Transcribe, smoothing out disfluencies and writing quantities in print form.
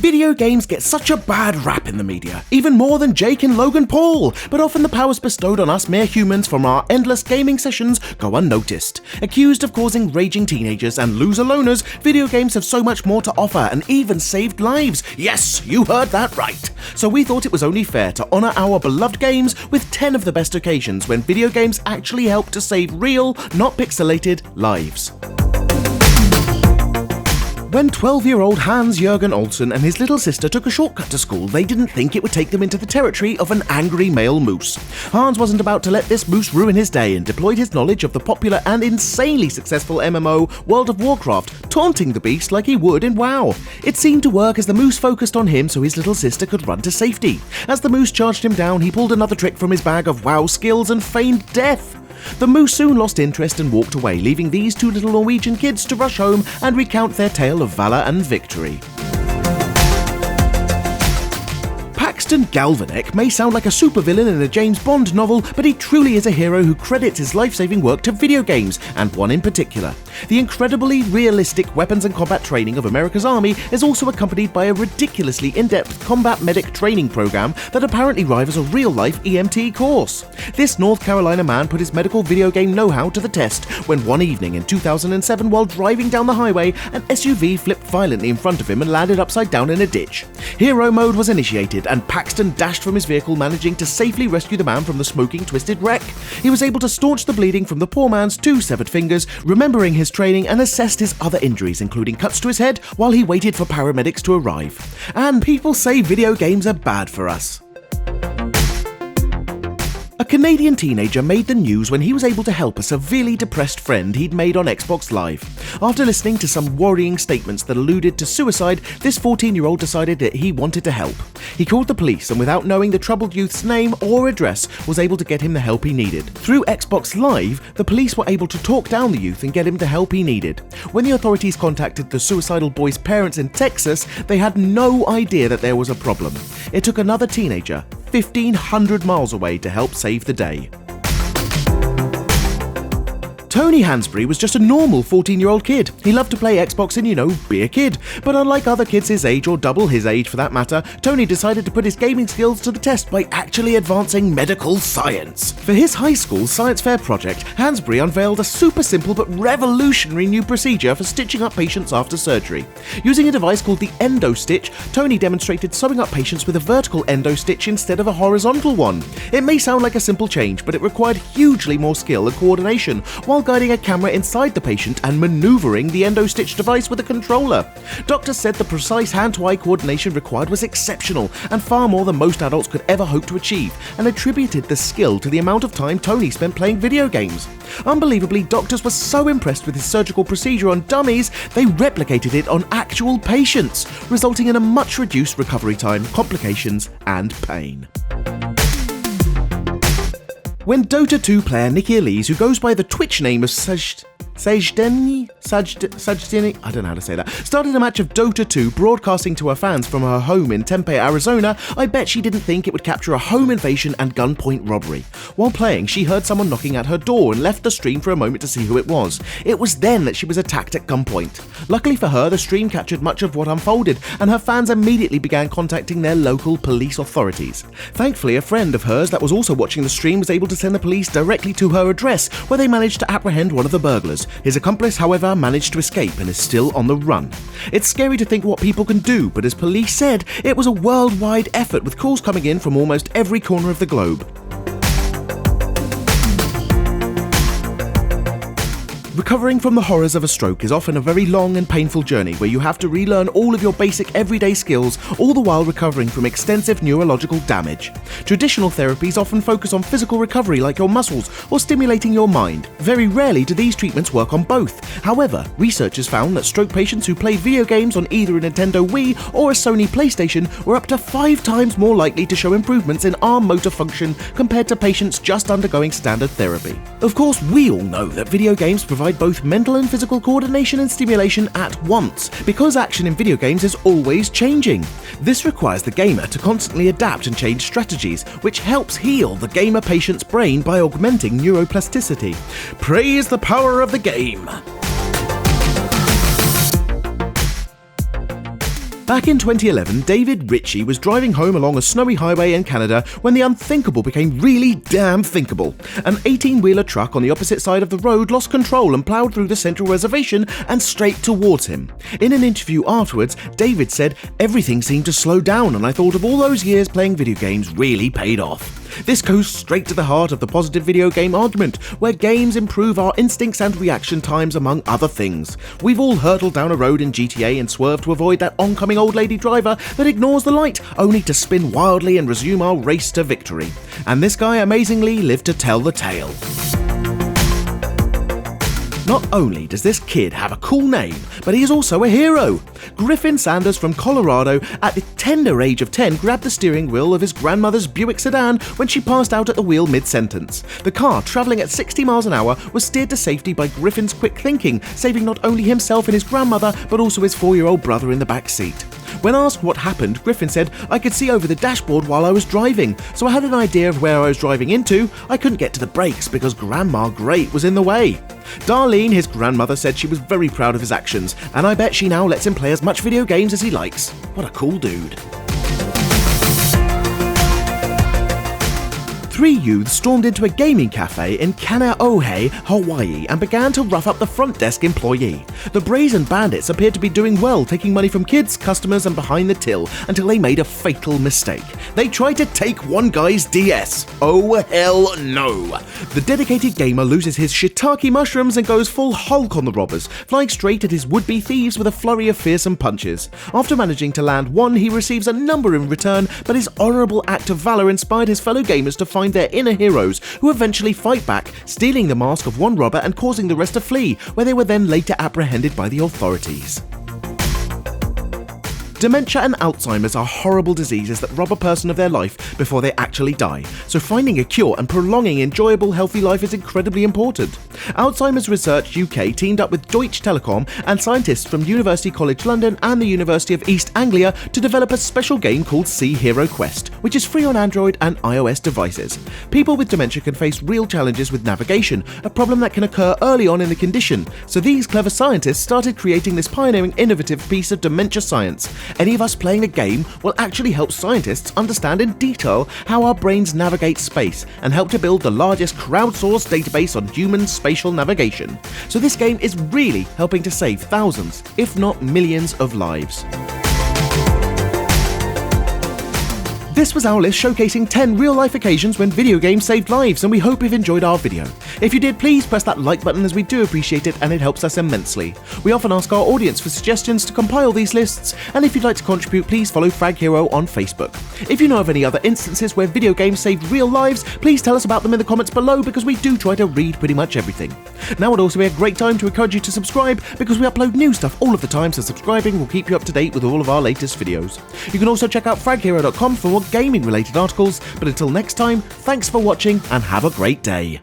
Video games get such a bad rap in the media, even more than Jake and Logan Paul, but often the powers bestowed on us mere humans from our endless gaming sessions go unnoticed. Accused of causing raging teenagers and loser loners, video games have so much more to offer and even saved lives. Yes, you heard that right. So we thought it was only fair to honour our beloved games with 10 of the best occasions when video games actually help to save real, not pixelated, lives. When 12-year-old Hans-Jürgen Olsen and his little sister took a shortcut to school, they didn't think it would take them into the territory of an angry male moose. Hans wasn't about to let this moose ruin his day and deployed his knowledge of the popular and insanely successful MMO World of Warcraft, taunting the beast like he would in WoW. It seemed to work as the moose focused on him so his little sister could run to safety. As the moose charged him down, he pulled another trick from his bag of WoW skills and feigned death. The moose soon lost interest and walked away, leaving these two little Norwegian kids to rush home and recount their tale of valour and victory. Paxton Galvanek may sound like a supervillain in a James Bond novel, but he truly is a hero who credits his life-saving work to video games, and one in particular. The incredibly realistic weapons and combat training of America's Army is also accompanied by a ridiculously in-depth combat medic training program that apparently rivals a real-life EMT course. This North Carolina man put his medical video game know-how to the test when one evening in 2007, while driving down the highway, an SUV flipped violently in front of him and landed upside down in a ditch. Hero mode was initiated, and Paxton dashed from his vehicle, managing to safely rescue the man from the smoking, twisted wreck. He was able to staunch the bleeding from the poor man's 2 severed fingers, remembering his training, and assessed his other injuries, including cuts to his head, while he waited for paramedics to arrive. And people say video games are bad for us. A Canadian teenager made the news when he was able to help a severely depressed friend he'd made on Xbox Live. After listening to some worrying statements that alluded to suicide, this 14-year-old decided that he wanted to help. He called the police and, without knowing the troubled youth's name or address, was able to get him the help he needed. Through Xbox Live, the police were able to talk down the youth and get him the help he needed. When the authorities contacted the suicidal boy's parents in Texas, they had no idea that there was a problem. It took another teenager 1,500 miles away to help save the day. Tony Hansberry was just a normal 14-year-old kid. He loved to play Xbox and, be a kid. But unlike other kids his age, or double his age for that matter, Tony decided to put his gaming skills to the test by actually advancing medical science. For his high school science fair project, Hansberry unveiled a super simple but revolutionary new procedure for stitching up patients after surgery. Using a device called the endo stitch, Tony demonstrated sewing up patients with a vertical endo stitch instead of a horizontal one. It may sound like a simple change, but it required hugely more skill and coordination, while guiding a camera inside the patient and maneuvering the endo-stitch device with a controller. Doctors said the precise hand-to-eye coordination required was exceptional and far more than most adults could ever hope to achieve, and attributed the skill to the amount of time Tony spent playing video games. Unbelievably, doctors were so impressed with his surgical procedure on dummies, they replicated it on actual patients, resulting in a much reduced recovery time, complications, and pain. When Dota 2 player Nikki Elise, who goes by the Twitch name of Sajdeni, I don't know how to say that, started a match of Dota 2 broadcasting to her fans from her home in Tempe, Arizona, I bet she didn't think it would capture a home invasion and gunpoint robbery. While playing, she heard someone knocking at her door and left the stream for a moment to see who it was. It was then that she was attacked at gunpoint. Luckily for her, the stream captured much of what unfolded, and her fans immediately began contacting their local police authorities. Thankfully, a friend of hers that was also watching the stream was able to send the police directly to her address, where they managed to apprehend one of the burglars. His accomplice, however, managed to escape and is still on the run. It's scary to think what people can do, but as police said, it was a worldwide effort with calls coming in from almost every corner of the globe. Recovering from the horrors of a stroke is often a very long and painful journey where you have to relearn all of your basic everyday skills, all the while recovering from extensive neurological damage. Traditional therapies often focus on physical recovery like your muscles or stimulating your mind. Very rarely do these treatments work on both. However, researchers found that stroke patients who played video games on either a Nintendo Wii or a Sony PlayStation were up to 5 times more likely to show improvements in arm motor function compared to patients just undergoing standard therapy. Of course, we all know that video games provide both mental and physical coordination and stimulation at once, because action in video games is always changing. This requires the gamer to constantly adapt and change strategies, which helps heal the gamer patient's brain by augmenting neuroplasticity. Praise the power of the game! Back in 2011, David Ritchie was driving home along a snowy highway in Canada when the unthinkable became really damn thinkable. An 18-wheeler truck on the opposite side of the road lost control and ploughed through the central reservation and straight towards him. In an interview afterwards, David said, "Everything seemed to slow down and I thought of all those years playing video games really paid off." This goes straight to the heart of the positive video game argument, where games improve our instincts and reaction times among other things. We've all hurtled down a road in GTA and swerved to avoid that oncoming old lady driver that ignores the light, only to spin wildly and resume our race to victory. And this guy amazingly lived to tell the tale. Not only does this kid have a cool name, but he is also a hero. Griffin Sanders from Colorado, at the tender age of 10, grabbed the steering wheel of his grandmother's Buick sedan when she passed out at the wheel mid-sentence. The car, travelling at 60 miles an hour, was steered to safety by Griffin's quick thinking, saving not only himself and his grandmother, but also his 4-year-old brother in the back seat. When asked what happened, Griffin said, "I could see over the dashboard while I was driving, so I had an idea of where I was driving into. I couldn't get to the brakes because Grandma Great was in the way." Darlene, his grandmother, said she was very proud of his actions, and I bet she now lets him play as much video games as he likes. What a cool dude. 3 youths stormed into a gaming cafe in Kaneohe, Hawaii, and began to rough up the front desk employee. The brazen bandits appeared to be doing well, taking money from kids, customers, and behind the till, until they made a fatal mistake. They tried to take one guy's DS. Oh hell no! The dedicated gamer loses his shiitake mushrooms and goes full Hulk on the robbers, flying straight at his would-be thieves with a flurry of fearsome punches. After managing to land one, he receives a number in return, but his honourable act of valour inspired his fellow gamers to find their inner heroes, who eventually fight back, stealing the mask of one robber and causing the rest to flee, where they were then later apprehended by the authorities. Dementia and Alzheimer's are horrible diseases that rob a person of their life before they actually die, so finding a cure and prolonging enjoyable, healthy life is incredibly important. Alzheimer's Research UK teamed up with Deutsche Telekom and scientists from University College London and the University of East Anglia to develop a special game called Sea Hero Quest, which is free on Android and iOS devices. People with dementia can face real challenges with navigation, a problem that can occur early on in the condition, so these clever scientists started creating this pioneering innovative piece of dementia science. Any of us playing a game will actually help scientists understand in detail how our brains navigate space and help to build the largest crowdsourced database on human spatial navigation. So this game is really helping to save thousands, if not millions of lives. This was our list showcasing 10 real-life occasions when video games saved lives, and we hope you've enjoyed our video. If you did, please press that like button as we do appreciate it and it helps us immensely. We often ask our audience for suggestions to compile these lists, and if you'd like to contribute, please follow Frag Hero on Facebook. If you know of any other instances where video games saved real lives, please tell us about them in the comments below, because we do try to read pretty much everything. Now would also be a great time to encourage you to subscribe, because we upload new stuff all of the time, so subscribing will keep you up to date with all of our latest videos. You can also check out fraghero.com for more gaming related articles, but until next time, thanks for watching and have a great day.